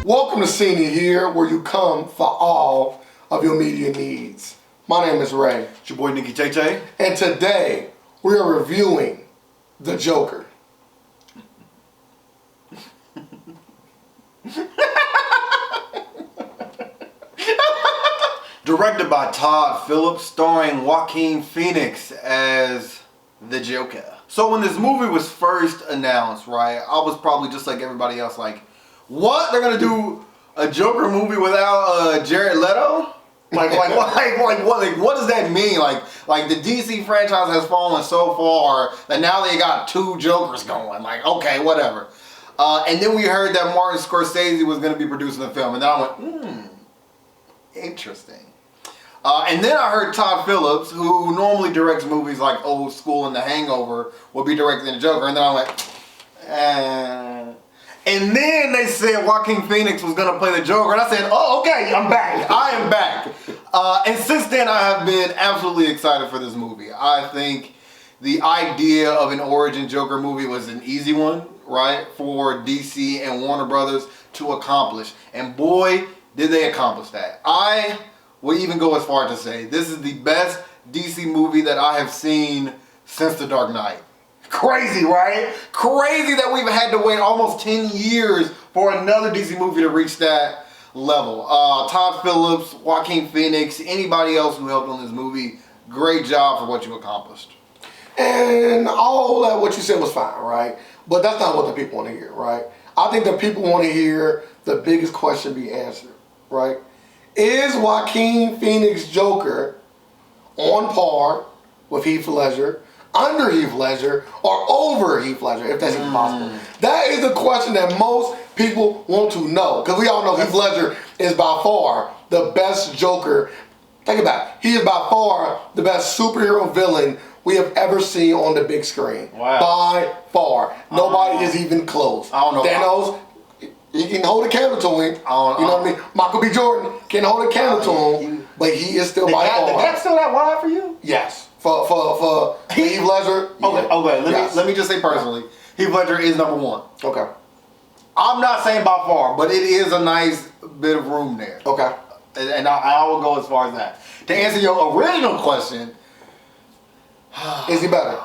Welcome to Senior here, where you come for all of your media needs. My name is Ray. It's your boy Nikki Tay. And today, we are reviewing The Joker. Directed by Todd Phillips, starring Joaquin Phoenix as the Joker. So when this movie was first announced, right, I was probably just like everybody else, like, what? They're gonna do a Joker movie without Jared Leto? What does that mean? Like the DC franchise has fallen so far that now they got two Jokers going. Like, okay, whatever. And then we heard that Martin Scorsese was gonna be producing the film, and then I went, interesting. And then I heard Todd Phillips, who normally directs movies like Old School and The Hangover, will be directing the Joker, and then I'm like, And then they said Joaquin Phoenix was going to play the Joker, and I said, oh, okay, I'm back. I am back. And since then, I have been absolutely excited for this movie. I think the idea of an origin Joker movie was an easy one, right, for DC and Warner Brothers to accomplish. And boy, did they accomplish that. I would even go as far to say this is the best DC movie that I have seen since The Dark Knight. Crazy, right? Crazy that we've had to wait almost 10 years for another DC movie to reach that level. Todd Phillips, Joaquin Phoenix, anybody else who helped on this movie, great job for what you accomplished. And all that what you said was fine, right? But that's not what the people want to hear, right? I think the people want to hear the biggest question be answered, right? Is Joaquin Phoenix Joker on par with Heath Ledger, under Heath Ledger, or over Heath Ledger, if that's even possible? That is the question that most people want to know, because we all know Heath Ledger is by far the best Joker. Think about it. He is by far the best superhero villain we have ever seen on the big screen. Wow. By far. Nobody is even close. I don't know. Thanos, he can hold a candle to him. You know what I mean? Michael B. Jordan can hold a candle to him, but he is still by far. The gap's still that wide for you? Yes. For Heath Ledger. Okay. Let me just say personally, Heath Ledger is number one. Okay. I'm not saying by far, but it is a nice bit of room there. Okay. And I will go as far as that. To answer your original question, is he better?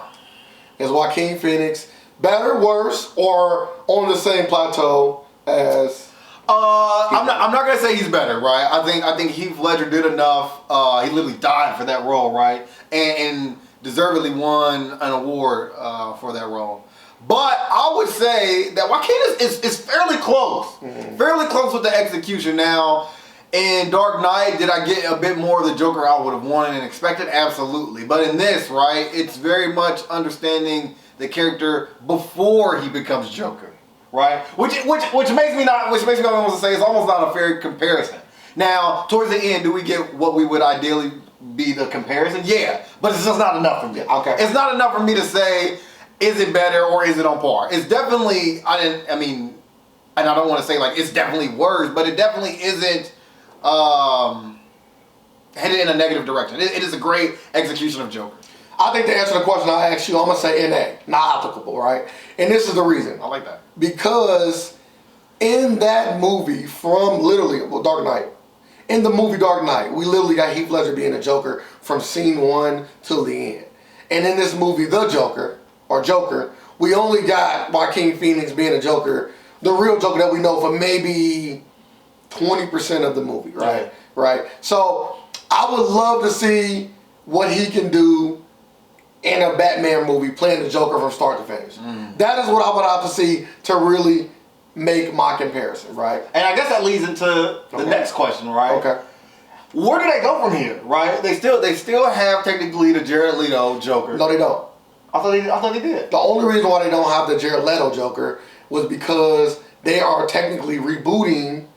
Is Joaquin Phoenix better, worse, or on the same plateau as? I'm not gonna say he's better, right? I think Heath Ledger did enough. He literally died for that role, right? And deservedly won an award for that role. But I would say that Joaquin is fairly close. Fairly close with the execution. Now, in Dark Knight, did I get a bit more of the Joker I would have wanted and expected? Absolutely. But in this, right, it's very much understanding the character before he becomes Joker, right? Which makes me not want to say it's almost not a fair comparison. Now, towards the end, do we get what we would ideally be the comparison? Yeah, but it's just not enough for me. Okay. It's not enough for me to say, is it better or is it on par? It's definitely, and I don't want to say like it's definitely worse, but it definitely isn't headed in a negative direction. It is a great execution of Joker. I think to answer the question I asked you, I'm going to say NA, not applicable, right? And this is the reason. I like that. Because in that movie Dark Knight, in the movie Dark Knight, we literally got Heath Ledger being a Joker from scene 1 till the end. And in this movie, The Joker, or Joker, we only got Joaquin Phoenix being a Joker, the real Joker that we know for maybe 20% of the movie, right? Right. So I would love to see what he can do in a Batman movie playing the Joker from start to finish. That is what I would have to see to really make my comparison, right? And I guess that leads into the next question, right? Okay. Where do they go from here, right? They still have technically the Jared Leto Joker. No, they don't. I thought they did. The only reason why they don't have the Jared Leto Joker was because they are technically rebooting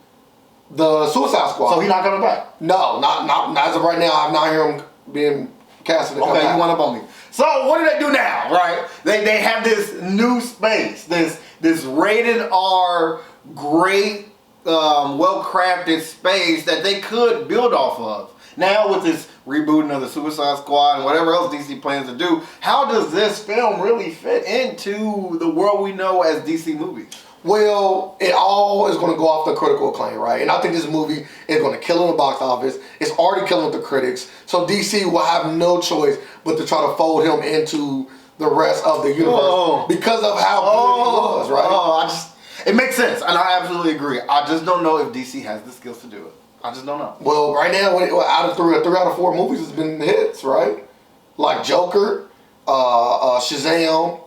the Suicide Squad. So he's not coming back? No, not as of right now. I'm not hearing him being casted to come Okay, back. you went up on me. So what do they do now, right? They have this new space, this rated R, great, well-crafted space that they could build off of. Now with this rebooting of the Suicide Squad and whatever else DC plans to do, how does this film really fit into the world we know as DC movies? Well, it all is going to go off the critical acclaim, right? And I think this movie is going to kill in the box office. It's already killing with the critics. So DC will have no choice but to try to fold him into the rest of the universe because of how good he was, right? It makes sense, and I absolutely agree. I just don't know if DC has the skills to do it. I just don't know. Well, right now, out of three out of four movies, it's been hits, right? Like Joker, Shazam,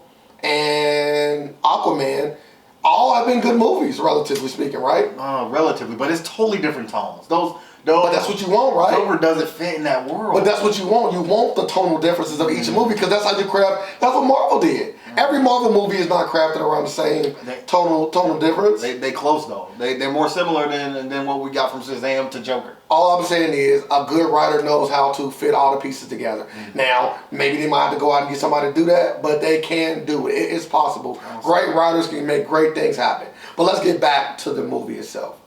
and Aquaman. All have been good movies, relatively speaking, right? Relatively, but it's totally different tones. Those, but that's what you want, right? Joker doesn't fit in that world. But that's what you want. You want the tonal differences of each movie because that's how you craft. That's what Marvel did. Every Marvel movie is not crafted around the same tonal difference. They close though. They're more similar than what we got from Shazam to Joker. All I'm saying is a good writer knows how to fit all the pieces together. Now, maybe they might have to go out and get somebody to do that, but they can do it. It's possible. Great writers can make great things happen. But let's get back to the movie itself.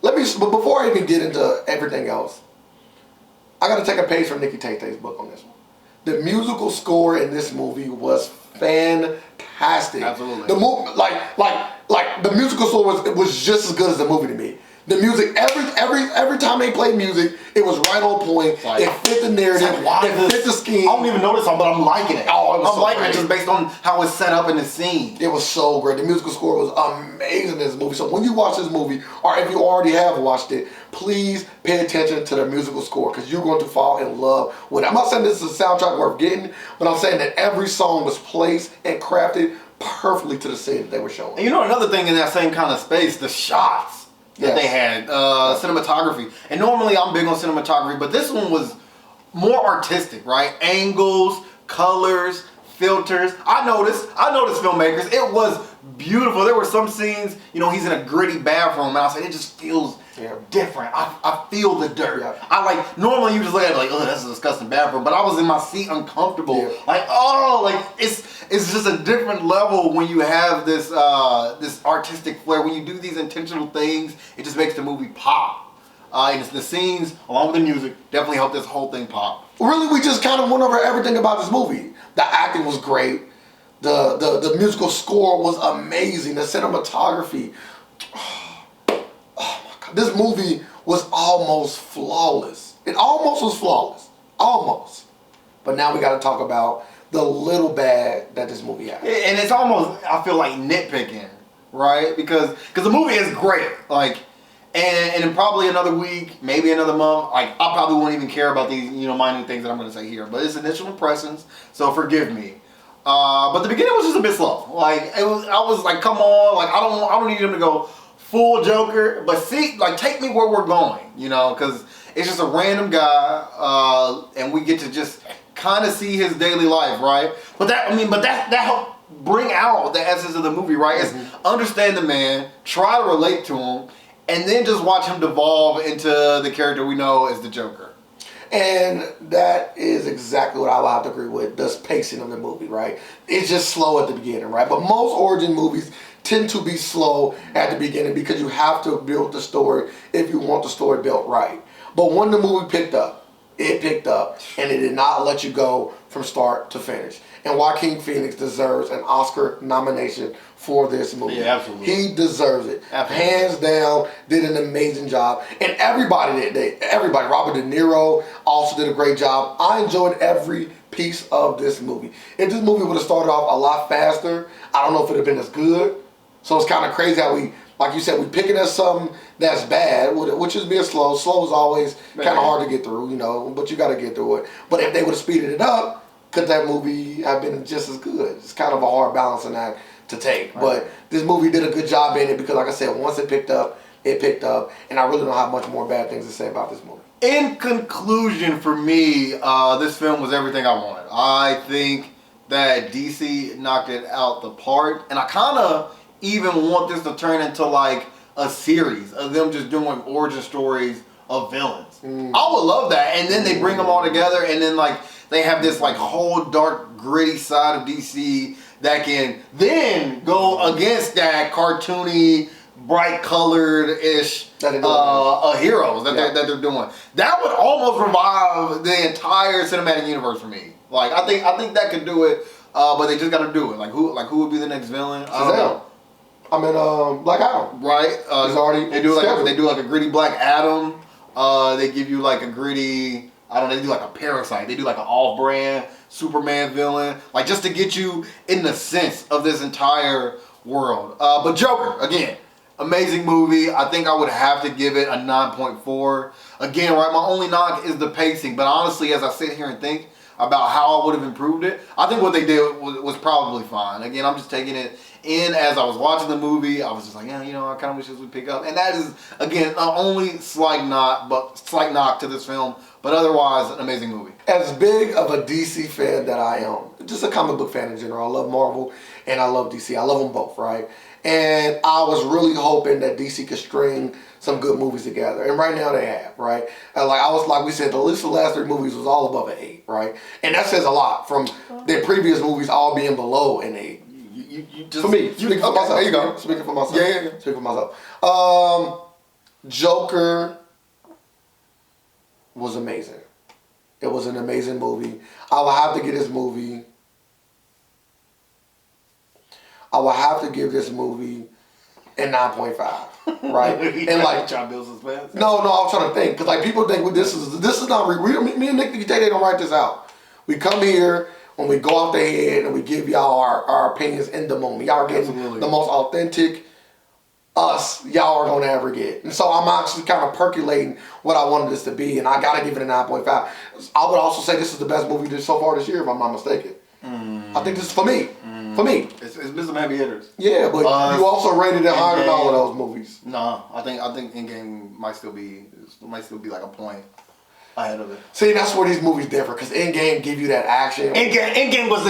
But before I even get into everything else, I got to take a page from Nikki Tate-Tate's book on this one. The musical score in this movie was fantastic. Absolutely. The movie, like the musical score was just as good as the movie to me. The music, every time they played music, it was right on point. It fit the narrative. It fit the scheme. I don't even know this song, but I'm liking it. I'm liking it just based on how it's set up in the scene. It was so great. The musical score was amazing in this movie. So when you watch this movie, or if you already have watched it, please pay attention to the musical score because you're going to fall in love with it. I'm not saying this is a soundtrack worth getting, but I'm saying that every song was placed and crafted perfectly to the scene that they were showing. And you know another thing in that same kind of space, the shots that they had, cinematography. And normally I'm big on cinematography, but this one was more artistic, right? Angles, colors, filters. I noticed filmmakers. It was beautiful. There were some scenes, he's in a gritty bathroom, and I was like, it just feels different. I feel the dirt. Yeah. I normally you just look at it like, oh, that's a disgusting bathroom, but I was in my seat uncomfortable. Yeah. It's just a different level when you have this this artistic flair. When you do these intentional things, it just makes the movie pop. And it's the scenes, along with the music, definitely help this whole thing pop. Really, we just kind of went over everything about this movie. The acting was great. The musical score was amazing. The cinematography. Oh my God. This movie was almost flawless. It almost was flawless. Almost. But now we got to talk about the little bad that this movie has. And it's almost, I feel like, nitpicking, right? Because the movie is great. And in probably another week, maybe another month, I probably won't even care about these, minor things that I'm going to say here. But it's initial impressions, so forgive me. But the beginning was just a bit slow. I was like, come on, I don't need him to go full Joker, but take me where we're going, because it's just a random guy, and we get to just kind of see his daily life, right? But that helped bring out the essence of the movie, right? It's understand the man, try to relate to him, and then just watch him devolve into the character we know as the Joker. And that is exactly what I will have to agree with, the pacing of the movie, right? It's just slow at the beginning, right? But most origin movies tend to be slow at the beginning because you have to build the story if you want the story built right. But when the movie picked up, and it did not let you go from start to finish. And Joaquin Phoenix deserves an Oscar nomination for this movie. Yeah, absolutely. He deserves it. Absolutely. Hands down, did an amazing job. And everybody, Robert De Niro also did a great job. I enjoyed every piece of this movie. If this movie would have started off a lot faster, I don't know if it would have been as good. So it's kind of crazy how we, like you said, we pick it as something that's bad, which is being slow. Slow is always kind of hard to get through, but you got to get through it. But if they would have speeded it up, could that movie have been just as good? It's kind of a hard balancing act to take. Right. But this movie did a good job in it because, like I said, once it picked up, and I really don't have much more bad things to say about this movie. In conclusion, for me, this film was everything I wanted. I think that DC knocked it out the park, and I kind of even want this to turn into like a series of them just doing origin stories of villains. I would love that, and then they bring them all together, and then they have this whole dark, gritty side of DC that can then go against that cartoony, bright colored-ish heroes that they're doing. That would almost revive the entire cinematic universe for me. I think that could do it, but they just got to do it. Who would be the next villain? I don't know. Black Adam. Right. It's already they do scheduled. like a gritty Black Adam. They give you like a gritty. I don't know. They do like a Parasite. They do like an off-brand Superman villain, like just to get you in the sense of this entire world. But Joker again. Amazing movie. I think I would have to give it a 9.4. Again, right, my only knock is the pacing. But honestly, as I sit here and think about how I would have improved it, I think what they did was probably fine. Again, I'm just taking it in as I was watching the movie. I was just like, yeah, I kind of wish this would pick up. And that is, again, not only slight knock to this film, but otherwise an amazing movie. As big of a DC fan that I am, just a comic book fan in general, I love Marvel and I love DC. I love them both, right? And I was really hoping that DC could string some good movies together. And right now they have, right? And like we said, the list of the last 3 movies was all above an 8, right? And that says a lot from their previous movies all being below an 8. You just, for me. Speaking for myself. There you go. Speaking for myself. Yeah. Speaking for myself. Joker was amazing. It was an amazing movie. I will have to give this movie a 9.5, right? And like, trying to build suspense. no, I'm trying to think because like people think this is not me and Nick they don't write this out. We come here when we go off the head and we give y'all our opinions in the moment. Y'all are getting Absolutely. the most authentic us y'all are gonna ever get. And so I'm actually kind of percolating what I wanted this to be, and I gotta give it a 9.5. I would also say this is the best movie so far this year, if I'm not mistaken. I think this is for me. For me. It's been some heavy hitters. Yeah, but you also rated it higher than all of those movies. No, I think Endgame might still be like a point ahead of it. See, that's where these movies differ, because Endgame give you that action. Endgame was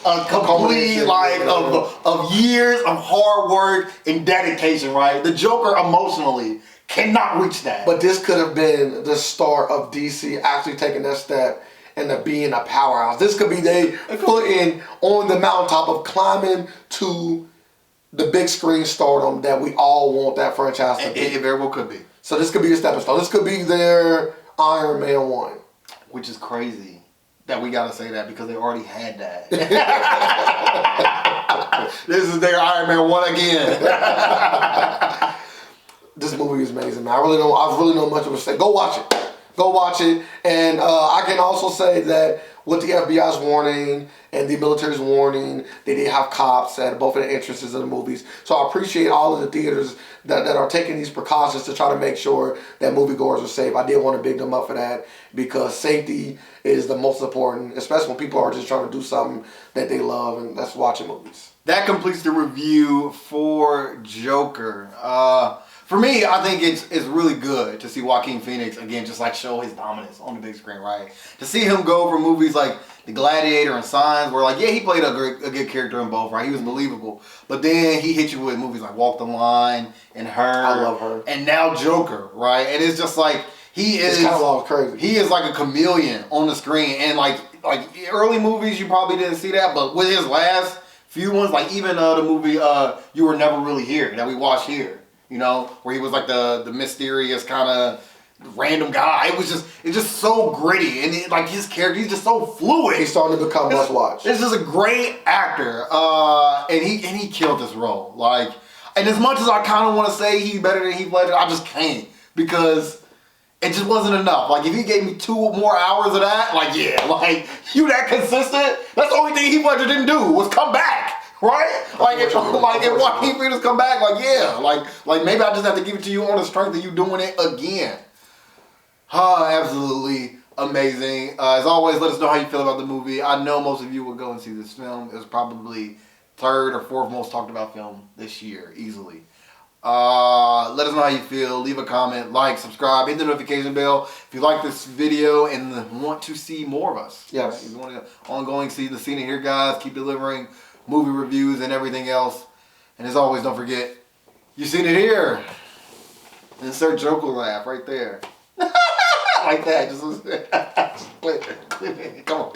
a complete like of years of hard work and dedication, right? The Joker emotionally cannot reach that. But this could have been the start of DC actually taking that step into being a powerhouse. This could be they footing on the mountaintop of climbing to the big screen stardom that we all want that franchise to be. It very well could be. So this could be a stepping stone. This could be their Iron Man 1. Which is crazy that we gotta say that because they already had that. This is their Iron Man 1 again. This movie is amazing, man. I really don't much of a say. Go watch it. Go watch it. And I can also say that with the FBI's warning and the military's warning, they did have cops at both of the entrances of the movies. So I appreciate all of the theaters that are taking these precautions to try to make sure that moviegoers are safe. I did want to big them up for that because safety is the most important, especially when people are just trying to do something that they love, and that's watching movies. That completes the review for Joker. For me, I think it's really good to see Joaquin Phoenix again, just like show his dominance on the big screen, right? To see him go over movies like The Gladiator and Signs, where like, yeah, he played a good character in both, right? He was believable. But then he hit you with movies like Walk the Line and Her. I love Her. And now Joker, right? And it's just like, His catalog's crazy. He is like a chameleon on the screen. And like early movies, you probably didn't see that, but with his last few ones, like even the movie You Were Never Really Here that we watched here. You know, where he was like the mysterious kind of random guy. It's just so gritty, and like his character, he's just so fluid. He's starting to become must watch. This is a great actor, and he killed this role. Like, and as much as I kind of want to say he's better than Heath Ledger, I just can't because it just wasn't enough. Like if he gave me 2 more hours of that, like yeah, like you that consistent. That's the only thing Heath Ledger didn't do was come back. Right? Like if Joaquin Phoenix come back, like yeah, like maybe I just have to give it to you on the strength of you doing it again. Absolutely amazing. As always, let us know how you feel about the movie. I know most of you will go and see this film. It was probably 3rd or 4th most talked about film this year, easily. Let us know how you feel. Leave a comment, like, subscribe, hit the notification bell if you like this video and want to see more of us. Yes. Right? If you want to ongoing see the Seen It Here guys, keep delivering movie reviews and everything else. And as always, don't forget, you seen it here. Insert Joker laugh right there. Like that. Just clip it. Come on.